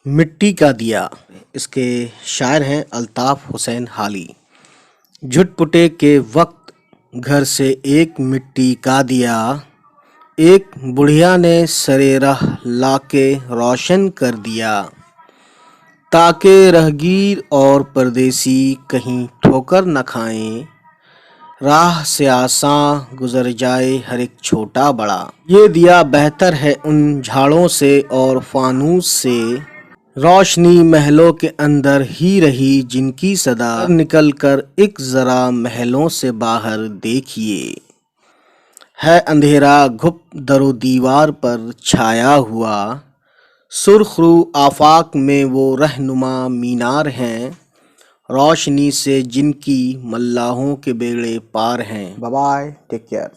मिट्टी का दिया। इसके शायर हैं अल्ताफ हुसैन हाली। झुटपुटे के वक्त घर से एक मिट्टी का दिया, एक बुढ़िया ने सरे राह लाके रोशन कर दिया, ताकि राहगीर और परदेसी कहीं ठोकर न खाएं, राह से आसां गुजर जाए हर एक छोटा बड़ा। ये दिया बेहतर है उन झाड़ों से और फानूस से, रोशनी महलों के अंदर ही रही जिनकी सदा। निकल कर एक जरा महलों से बाहर देखिए, है अंधेरा घुप दरो दीवार पर छाया हुआ, सुर्खरू आफाक में वो रहनुमा मीनार हैं, रोशनी से जिनकी मल्लाहों के बेड़े पार हैं। Bye bye, take care.